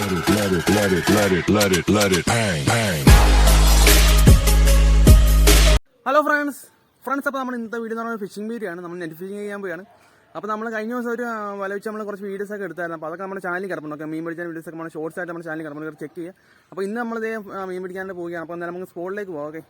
Hello friends അപ്പോൾ നമ്മൾ ഇന്നത്തെ വീഡിയോ എന്ന് പറയുന്നത് ഫിഷിംഗ് വീഡിയോ ആണ്. നമ്മൾ നെറ്റ് ഫിഷിംഗ് ചെയ്യാൻ പോയാണ്. അപ്പോൾ നമ്മൾ കഴിഞ്ഞ ദിവസം ഒരു വല വെച്ച് നമ്മൾ കുറച്ച് വീഡിയോസ് ഒക്കെ എടുത്തായിരുന്നു. അപ്പോൾ അതൊക്കെ നമ്മുടെ ചാനലിൽ കിടപ്പുണ്ട്. മീൻ പിടിക്കാൻ വീഡിയോസ് ഒക്കെ നമ്മൾ ഷോർട്സ് ആയിട്ട് നമ്മുടെ ചാനലിൽ കിടപ്പുണ്ട്, ചെക്ക് ചെയ്യുക. അപ്പോൾ ഇന്ന് നമ്മൾ ഇതേ മീൻ പിടിക്കാൻ പോവുകയാണ്. അപ്പോൾ എന്തായാലും നമുക്ക് സ്പോട്ടിലേക്ക് പോകാം. ഓക്കെ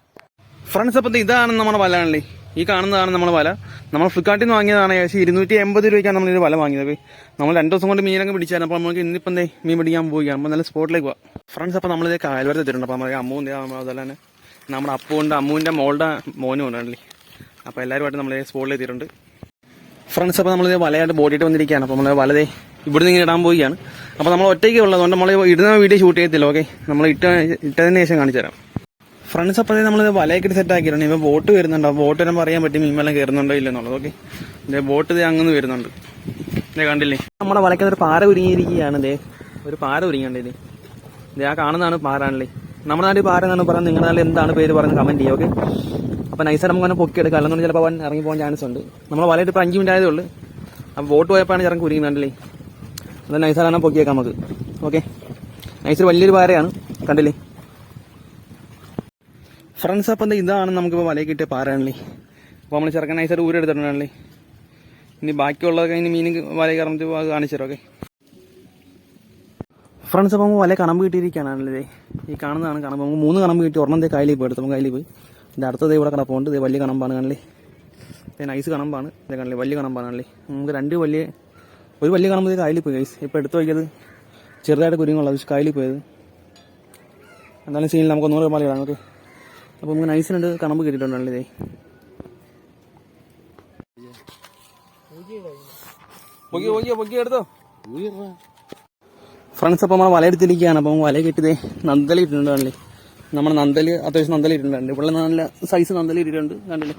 ഫ്രണ്ട്സ്, അപ്പോൾ ഇതാണ് നമ്മുടെ വല ആണല്ലേ. ഈ കാണുന്നതാണ് നമ്മുടെ വല. നമ്മൾ ഫ്ലിപ്കാർട്ടിൽ നിന്ന് വാങ്ങിയതാണ്. ഏകദേശം 280 രൂപയ്ക്കാണ് നമ്മളൊരു വല വാങ്ങിയത്. നമ്മൾ 2 ദിവസം കൊണ്ട് മീനൊക്കെ പിടിച്ചായിരുന്നു. അപ്പോൾ നമുക്ക് ഇന്നിപ്പം മീൻ പിടിക്കാൻ പോവുകയാണ്. അപ്പോൾ നല്ല സ്പോട്ടിലേക്ക് പോകാം ഫ്രണ്ട്സ്. അപ്പോൾ നമ്മളിതേ കായൽവരത്ത് എത്തിയിട്ടുണ്ട്. അപ്പോൾ നമ്മുടെ അമ്മുവിൻ്റെ അതുപോലെ തന്നെ നമ്മുടെ അമ്മുവിൻ്റെ മോളുടെ മോനും ഉണ്ടാണല്ലേ. അപ്പോൾ എല്ലാവരുമായിട്ട് നമ്മൾ സ്പോട്ടിൽ എത്തിയിട്ടുണ്ട് ഫ്രണ്ട്സ്. അപ്പോൾ നമ്മളിത് വലയായിട്ട് ബോട്ടിയിട്ട് വന്നിരിക്കുകയാണ്. അപ്പോൾ നമ്മൾ വലതേ ഇവിടുന്ന് ഇങ്ങനെ ഇടാൻ പോവുകയാണ്. അപ്പോൾ നമ്മൾ ഒറ്റയ്ക്ക് ഉള്ളതുകൊണ്ട് നമ്മൾ ഇടുന്ന വീഡിയോ ഷൂട്ട് ചെയ്യത്തില്ല. ഓക്കെ, നമ്മൾ ഇട്ടതിന് ശേഷം കാണിച്ചു തരാം ഫ്രണ്ട്സ്. അപ്പോൾ നമ്മൾ വലയൊക്കെ സെറ്റ് ആക്കിയിട്ടുണ്ട്. ഇപ്പോൾ ബോട്ട് വരുന്നുണ്ട്. അപ്പോൾ ബോട്ട് വരുമ്പോൾ അറിയാൻ പറ്റും മീൻ വെള്ളം കയറുന്നുണ്ടോ ഇല്ലെന്നുള്ളത്. ഓക്കെ, ഇതേ ബോട്ട് ഇത് അങ്ങനെ വരുന്നുണ്ട്. ഇതേ കണ്ടില്ലേ, നമ്മുടെ വലയ്ക്കകത്തൊരു പാര ഒരുങ്ങിയിരിക്കുകയാണ്. ഇതേ ഒരു പാര ഒരുങ്ങിയുണ്ട്. ഇതേ ആ കാണുന്നതാണ് പാരാണല്ലേ. നമ്മുടെ നാട്ടിൽ പാര എന്നാണ് പറയുന്നത്. നിങ്ങളുടെ നാട്ടിൽ എന്താണ് പേര് പറയുന്നത് കമന്റ് ചെയ്യുക. ഓക്കെ, അപ്പോൾ നൈസായിട്ട് നമുക്ക് അങ്ങനെ പൊക്കിയെടുക്കാം. അല്ലെന്നുണ്ടെങ്കിൽ ചിലപ്പോൾ അവൻ ഇറങ്ങി പോകാൻ ചാൻസ് ഉണ്ട്. നമ്മൾ വലയിട്ട് ഇപ്പോൾ 5 മിനിറ്റ് ആയതേ ഉള്ളൂ. അപ്പോൾ ബോട്ട് പോയപ്പോഴാണ് ഇറങ്ങി കുരിക്കുന്നുണ്ടല്ലേ. അത് നൈസായിട്ട് പൊക്കിയേക്കാം നമുക്ക്. ഓക്കെ, നൈസ് വലിയൊരു പാരയാണ്, കണ്ടില്ലേ ഫ്രണ്ട്സ്. അപ്പം ഇതാണ് നമുക്കിപ്പോൾ വലയിൽ കിട്ടിയ പാരാണല്ലേ. അപ്പോൾ നമ്മൾ ചെറുക്കൻ നൈസായിട്ട് ഊരെടുത്തിട്ടുണ്ടാണല്ലേ. ഇനി ബാക്കിയുള്ളതൊക്കെ ഇനി മീൻ വല കറന്നിട്ട് കാണിച്ചു തരാം. ഓക്കെ ഫ്രണ്ട്സ്, അപ്പോൾ നമുക്ക് വല കണമ്പ് കിട്ടിയിരിക്കുകയാണല്ലേ. ഈ കാണുന്നതാണ് കണമ്പ്. നമുക്ക് 3 കണമ്പ് കിട്ടി. ഒരെണ്ണം കയ്യിൽ പോയി എടുത്തു. കയ്യിൽ പോയി. ഇത് അടുത്തത് ഇവിടെ കിടപ്പുണ്ട്. ഇത് വലിയ കണമ്പാണ് കാണല്ലേ. ഇത് നൈസ് കണമ്പാണ്. ഇത് കാണല്ലേ, വലിയ കണമ്പാണ് കാണല്ലേ. നമുക്ക് ഒരു വലിയ കണമ്പ് ഇത് കയ്യിൽ പോയി ഗൈസ്. ഇപ്പോൾ എടുത്തു വയ്ക്കിയത് ചെറുതായിട്ട് കുരുങ്ങുള്ള കയ്യിൽ പോയത്. എന്തായാലും സീനിൽ നമുക്ക് ഒന്നുകൂടെ വല ഇടാം. ഓക്കെ, അപ്പോൾ നമുക്ക് നൈസിനുണ്ട് കണമ്പ് കിട്ടിയിട്ടുണ്ടല്ലേ. ഇതേ എടുത്തോ ഫ്രണ്ട്സ്. അപ്പോൾ നമ്മൾ വല എടുത്തിരിക്കുകയാണ്. അപ്പോൾ വല കെട്ടിയതേ നന്തൽ ഇട്ടിട്ടുണ്ടല്ലേ. നമ്മുടെ നന്തൽ അത്യാവശ്യം നന്തൽ ഇട്ടിട്ടുണ്ട്. ഇവിടെ നല്ല സൈസ് നന്തൽ ഇട്ടിട്ടുണ്ട്, കണ്ടില്ലേ.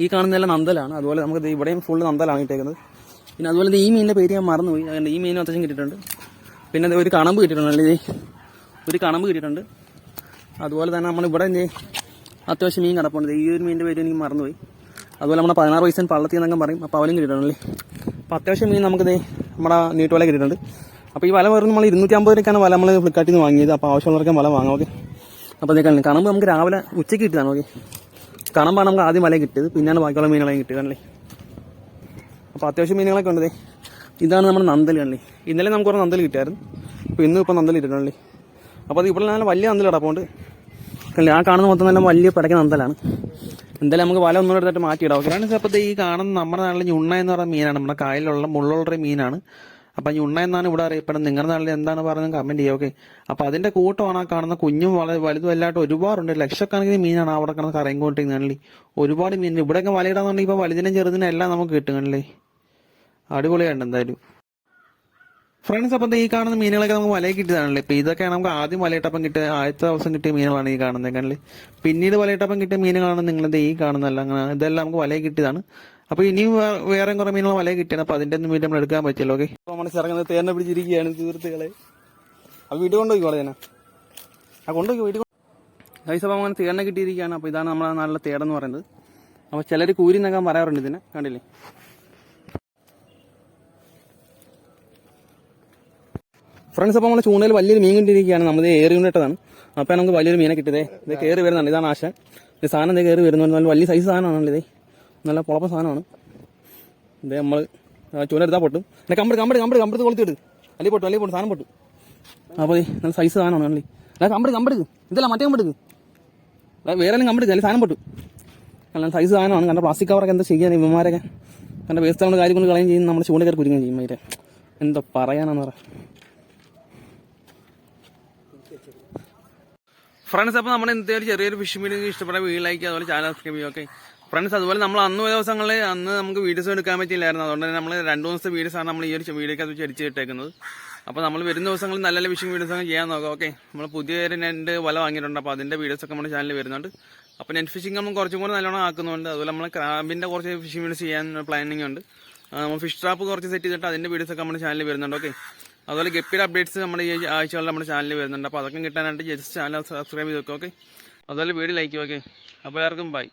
ഈ കാണുന്നതെല്ലാം നന്തലാണ്. അതുപോലെ നമുക്ക് ഇവിടെയും ഫുള്ള് നന്തലാണ് ഇട്ടേക്കുന്നത്. പിന്നെ അതുപോലെ ഈ മീനിൻ്റെ പേര് ഞാൻ മറന്നുപോയി. അതുകൊണ്ട് ഈ മീനും അത്യാവശ്യം കിട്ടിയിട്ടുണ്ട്. പിന്നെ ഒരു കണമ്പ് കിട്ടിയിട്ടുണ്ടല്ലേ. ഇതേ ഒരു കണമ്പ് കിട്ടിയിട്ടുണ്ട്. അതുപോലെ തന്നെ നമ്മളിവിടെ അത്യാവശ്യം മീൻ കിടപ്പുണ്ട്. ഈ ഒരു മീനിൻ്റെ പേര് എനിക്ക് മറന്നുപോയി. അതുപോലെ നമ്മുടെ 16 പൈസ പള്ളത്തി എന്നൊക്കെ പറയും. അപ്പോൾ അവലും കിട്ടിയിട്ടുണ്ടല്ലേ. അപ്പോൾ അത്യാവശ്യം മീൻ നമുക്കിത് നമ്മുടെ നീട്ടുവല കിട്ടിയിട്ടുണ്ട്. അപ്പോൾ ഈ വല വെറും നമ്മൾ 250 രൂപയ്ക്കാണ് വല നമ്മൾ ഫ്ലിപ്കാർട്ടിൽ നിന്ന് വാങ്ങിയത്. അപ്പോൾ ആവശ്യമുള്ളവർക്ക് വല വാങ്ങാം. ഓക്കെ, അപ്പോൾ അതേ കണ്ടില്ലേ, കണമ്പ് നമുക്ക് രാവിലെ ഉച്ചയ്ക്ക് കിട്ടിയതാണ്. ഓക്കെ, കണമ്പാണ് നമുക്ക് ആദ്യം വല കിട്ടിയത്, പിന്നെയാണ് ബാക്കിയുള്ള മീനുകളെ കിട്ടിയതല്ലേ. അപ്പോൾ അത്യാവശ്യം മീനുകളൊക്കെ ഉണ്ട്. ഇതാണ് നമ്മുടെ നന്തൽ കണ്ടല്ലേ. ഇന്നലെ നമുക്ക് കുറേ നന്തൽ കിട്ടിയായിരുന്നു. ഇപ്പോൾ ഇപ്പം നന്തൽ ഇട്ടിട്ടുണ്ടല്ലേ. അപ്പോൾ അത് ഇവിടെ നല്ല വലിയ നന്തൽ കിടപ്പുണ്ട്. ആ കാണുന്ന മൊത്തം നല്ല വലിയ പിടയ്ക്ക് നന്തലാണ്. എന്തായാലും നമുക്ക് വല ഒന്നും എടുത്തിട്ട് മാറ്റിയിടാം. ഓക്കെ ഫ്രണ്ട്സ്, അപ്പോൾ ഈ കാണുന്ന നമ്മുടെ നാട്ടിൽ ഞുണ്ണ എന്ന് പറയുന്ന മീനാണ്. നമ്മുടെ കായലിലുള്ള മുള്ളുള്ള മീനാണ്. അപ്പം ഞുണ്ണ എന്നാണ് ഇവിടെ അറിയപ്പെടുന്നത്. നിങ്ങളുടെ നാട്ടിൽ എന്താണ് പറയുന്നത് കമന്റ് ചെയ്യുക. ഓക്കെ, അപ്പോൾ അതിന്റെ കൂട്ടമാണ് ആ കാണുന്ന കുഞ്ഞും വലുതും എല്ലായിട്ട് ഒരുപാടുണ്ട്. ലക്ഷക്കണക്കിന് മീനാണ് അവിടെ കിടന്ന് കറങ്ങിക്കൊണ്ടിരിക്കുന്നത്. ഒരുപാട് മീൻ ഇവിടെയൊക്കെ വലയിടാന്നുണ്ടെങ്കിൽ ഇപ്പോൾ വലുതിനും ചെറുതിനും എല്ലാം നമുക്ക് കിട്ടുകയാണല്ലേ. അടിപൊളിയായിട്ട് എന്തായാലും ഫ്രണ്ട്സ്. അപ്പം ഈ കാണുന്ന മീനുകളൊക്കെ നമുക്ക് വലയിൽ കിട്ടിയതാണല്ലേ. ഇപ്പം ഇതൊക്കെ നമുക്ക് ആദ്യം വലയിട്ടപ്പം കിട്ടിയ ആദ്യത്തെ ദിവസം കിട്ടിയ മീനുകളാണ് ഈ കാണുന്നത് കണ്ടല്ലേ. പിന്നീട് വലയിട്ടപ്പം കിട്ടിയ മീനുകളാണ് നിങ്ങളുടെ ഈ കാണുന്നതല്ല. അങ്ങനെ ഇതെല്ലാം നമുക്ക് വലയിൽ കിട്ടിയതാണ്. അപ്പോൾ ഇനിയും വേറെ കുറേ മീനുകൾ വലയിൽ കിട്ടിയാണ്. അപ്പോൾ അതിൻ്റെ ഒന്നും വീഡിയോ നമ്മൾ എടുക്കാൻ പറ്റില്ല. ഓക്കെ, അപ്പോൾ നമ്മൾ ചെറുങ്ങനെ തേനെ പിടിച്ചിരിക്കുകയാണ് സുഹൃത്തുക്കളെ. അപ്പോൾ വീട്ടിൽ കൊണ്ടുപോയിക്കോളെ ഞാൻ കൊണ്ടുപോയി വീട്ടിൽ ഗൈസ്. അപ്പോൾ അങ്ങനെ തേനെ കിട്ടിയിരിക്കുകയാണ്. അപ്പോൾ ഇതാണ് നമ്മുടെ നല്ല തേടെന്ന് പറയുന്നത്. അപ്പോൾ ചിലർ കൂരി എന്നൊക്കെ പറയാറുണ്ട് ഇതിനെ, കണ്ടില്ലേ. ഫ്രണ്ട്സ്, അപ്പോൾ നമ്മൾ ചൂണ്ടയിൽ വലിയൊരു മീൻ കിട്ടിയിരിക്കുകയാണ്. നമ്മൾ ഏറി കൊണ്ടിട്ടതാണ്. അപ്പോൾ നമുക്ക് വലിയൊരു മീനെ കിട്ടിയതേ. ഇത് കയറി വരുന്നുണ്ട്. ഇതാണ് ആശ. ഇത് സാധനം ഇത് കയറി വരുന്നുണ്ട്. നല്ല വലിയ സൈസ് സാധനമാണല്ലോ. ഇതേ നല്ല കുഴപ്പം സാധനമാണ്. ഇതേ നമ്മൾ ചൂണ്ട എടുത്താൽ പൊട്ടും. പിന്നെ കമ്പെടുത്ത് കൊളുത്തിട്ട് അല്ലെങ്കിൽ പൊട്ടും സാധനം പൊട്ടും. അപ്പോൾ നല്ല സൈസ് സാധനമാണ് അല്ലേ. അല്ല കമ്പെടുക്ക് ഇതല്ല മറ്റേ കമ്പെടുക്ക് വേറെ കമ്പെടുക്ക് അല്ലെങ്കിൽ സാധനം പൊട്ടും. നല്ല സൈസ് സാധനമാണ്. കണ്ട പ്ലാസ്റ്റിക് കവറൊക്കെ എന്താ ചെയ്യാൻ ഇവന്മാരൊക്കെ കണ്ട വേസ്റ്റ് കൊണ്ട് കാര്യം കൊണ്ട് കളയും ചെയ്യും. നമ്മൾ ചൂണ്ട കയറി കുരുങ്ങുകയും ചെയ്യും. അതിൻ്റെ എന്താ പറയാനാന്ന് പറയാം ഫ്രണ്ട്സ്. അപ്പോൾ നമ്മുടെ ഇന്നത്തെ ഒരു ചെറിയൊരു ഫിഷിംഗ് വീഡിയോ ഇഷ്ടപ്പെട്ട വീഡിയോയിലേക്ക് അതുപോലെ ചാനൽ സബ്സ്ക്രൈബ് ചെയ്യും. ഓക്കെ ഫ്രണ്ട്സ്, അതുപോലെ നമ്മൾ അന്ന് ദിവസങ്ങളിൽ നമുക്ക് വീഡിയോസ് എടുക്കാൻ പറ്റില്ലായിരുന്നു. അതുകൊണ്ട് തന്നെ നമ്മൾ 2 ദിവസത്തെ വീഡിയോസാണ് നമ്മൾ ഈ ഒരു വീഡിയോക്കകത്ത് വെച്ച് അടിച്ചിട്ടേക്കുന്നത്. അപ്പോൾ നമ്മൾ വരുന്ന ദിവസങ്ങളിൽ നല്ല ഫിഷിംഗ് വീഡിയോസ് ഒക്കെ ചെയ്യാൻ നോക്കാം. ഓക്കെ, നമ്മൾ പുതിയൊരു നെറ്റ് വല വാങ്ങിയിട്ടുണ്ട്. അപ്പോൾ അതിൻ്റെ വീഡിയോസൊക്കെ നമ്മുടെ ചാനലിൽ വരുന്നുണ്ട്. അപ്പോൾ നെറ്റ് ഫിഷിംഗ് നമ്മൾ കുറച്ചും കൂടി നല്ലോണം ആക്കുന്നുണ്ട്. അതുപോലെ നമ്മൾ ക്രാബിൻ്റെ കുറച്ച് ഫിഷിംഗ് വീഡിയോസ് ചെയ്യാൻ പ്ലാനിങ് ഉണ്ട്. നമ്മൾ ഫിഷ് ട്രാപ്പ് കുറച്ച് സെറ്റ് ചെയ്തിട്ട് അതിൻ്റെ വീഡിയോസൊക്കെ നമ്മുടെ ചാനലിൽ വരുന്നുണ്ട്. ഓക്കെ, അതുപോലെ ഗപ്പിയുടെ അപ്ഡേറ്റ്സ് നമ്മുടെ ഈ ആഴ്ചകളിൽ നമ്മുടെ ചാനലിൽ വരുന്നുണ്ട്. അപ്പോൾ അതൊക്കെ കിട്ടാനായിട്ട് ജസ്റ്റ് ചാനൽ സബ്സ്ക്രൈബ് ചെയ്ത് വെക്കുക. ഓക്കെ, അതുപോലെ വീഡിയോ ലൈക്ക് ചെയ്യുക. ഓക്കെ, അപ്പോൾ എല്ലാവർക്കും ബൈ.